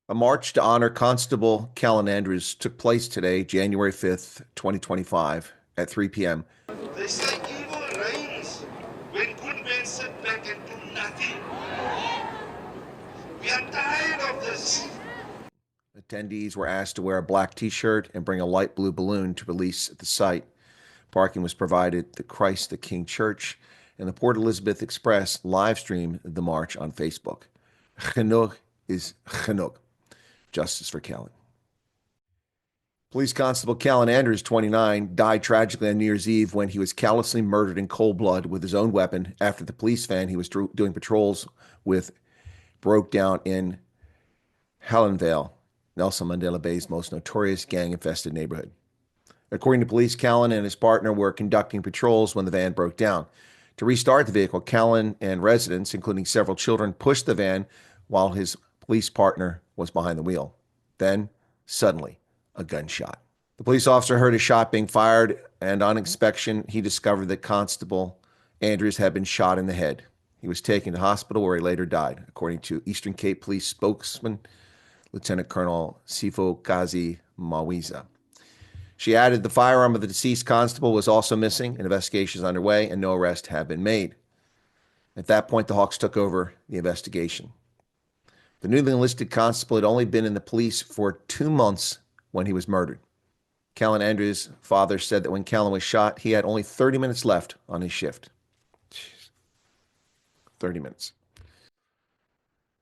A march to honor Constable Callan Andrews took place today, January 5th, 2025, at 3 p.m. They say evil reigns when good men sit back and do nothing. We are tired of this. Attendees were asked to wear a black t-shirt and bring a light blue balloon to release at the site. Parking was provided at the Christ the King Church, and the Port Elizabeth Express live streamed the march on Facebook. Genoeg is genoeg. Justice for Callan. Police Constable Callan Andrews, 29, died tragically on New Year's Eve when he was callously murdered in cold blood with his own weapon after the police van he was doing patrols with broke down in Hallandale, Nelson Mandela Bay's most notorious gang-infested neighborhood. According to police, Callan and his partner were conducting patrols when the van broke down. To restart the vehicle, Callan and residents, including several children, pushed the van while his police partner was behind the wheel. Then, suddenly, a gunshot. The police officer heard a shot being fired, and on inspection, he discovered that Constable Andrews had been shot in the head. He was taken to hospital where he later died, according to Eastern Cape Police spokesman Lieutenant Colonel Sifo Kazi Mawiza. She added the firearm of the deceased constable was also missing. An investigation is underway, and no arrests have been made. At that point, the Hawks took over the investigation. The newly enlisted constable had only been in the police for 2 months when he was murdered. Callan Andrews' father said that when Callan was shot, he had only 30 minutes left on his shift. Jeez. 30 minutes.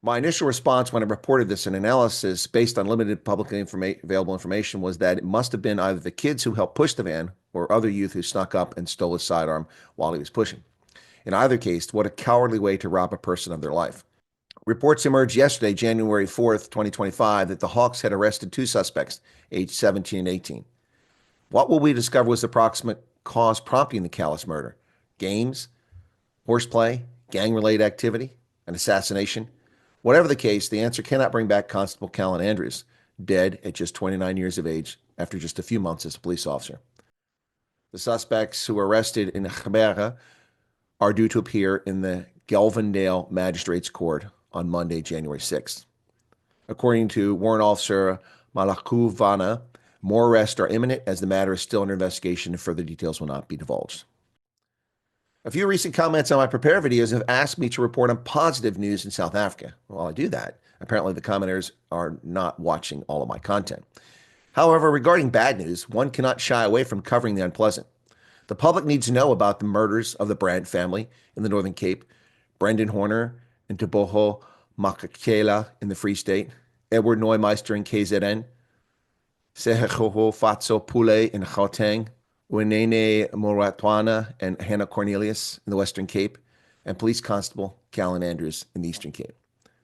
My initial response when I reported this and analysis based on limited publicly available information was that it must have been either the kids who helped push the van or other youth who snuck up and stole his sidearm while he was pushing. In either case, what a cowardly way to rob a person of their life. Reports emerged yesterday, January 4th, 2025, that the Hawks had arrested 2 suspects, aged 17 and 18. What will we discover was the proximate cause prompting the callous murder? Games, horseplay, gang-related activity, an assassination? Whatever the case, the answer cannot bring back Constable Callan Andrews, dead at just 29 years of age after just a few months as a police officer. The suspects who were arrested in Gebera are due to appear in the Galvindale Magistrates Court on Monday, January 6th. According to Warrant Officer Malakuvana, more arrests are imminent as the matter is still under investigation and further details will not be divulged. A few recent comments on my prepare videos have asked me to report on positive news in South Africa. While I do that, apparently the commenters are not watching all of my content. However, regarding bad news, one cannot shy away from covering the unpleasant. The public needs to know about the murders of the Brandt family in the Northern Cape, Brendan Horner in Teboho Makakela in the Free State, Edward Neumeister in KZN, Sehehoho Fatso Pule in Gauteng, Winene Moratwana and Hannah Cornelius in the Western Cape, and Police Constable Callan Andrews in the Eastern Cape,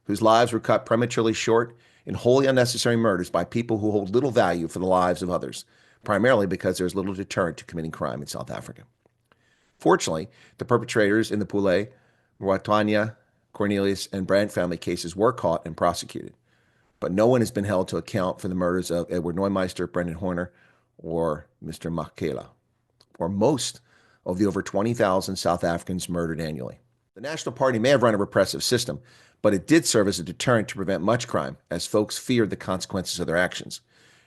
whose lives were cut prematurely short in wholly unnecessary murders by people who hold little value for the lives of others, primarily because there is little deterrent to committing crime in South Africa. Fortunately, the perpetrators in the Pule, Moratwana, Cornelius, and Brandt family cases were caught and prosecuted, but no one has been held to account for the murders of Edward Neumeister, Brendan Horner, or Mr. Makela, or most of the over 20,000 South Africans murdered annually. The National Party may have run a repressive system, but it did serve as a deterrent to prevent much crime, as folks feared the consequences of their actions.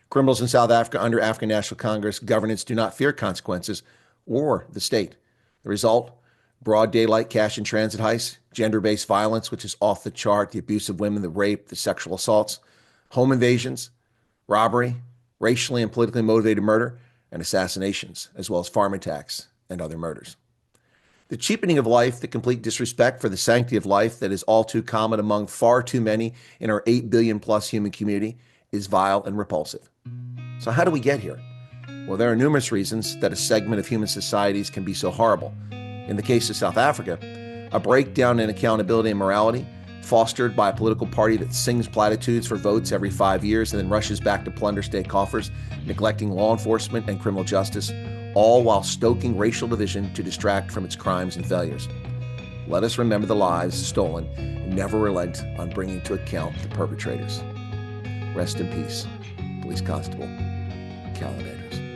Criminals in South Africa under African National Congress governance do not fear consequences or the state. The result? Broad daylight cash and transit heists, gender-based violence, which is off the chart, the abuse of women, the rape, the sexual assaults, home invasions, robbery, racially and politically motivated murder, and assassinations, as well as farm attacks and other murders. The cheapening of life, the complete disrespect for the sanctity of life that is all too common among far too many in our 8 billion plus human community is vile and repulsive. So how do we get here? Well, there are numerous reasons that a segment of human societies can be so horrible. In the case of South Africa, a breakdown in accountability and morality, fostered by a political party that sings platitudes for votes every 5 years and then rushes back to plunder state coffers, neglecting law enforcement and criminal justice, all while stoking racial division to distract from its crimes and failures. Let us remember the lives stolen and never relent on bringing to account the perpetrators. Rest in peace, Police Constable Callan Andrews.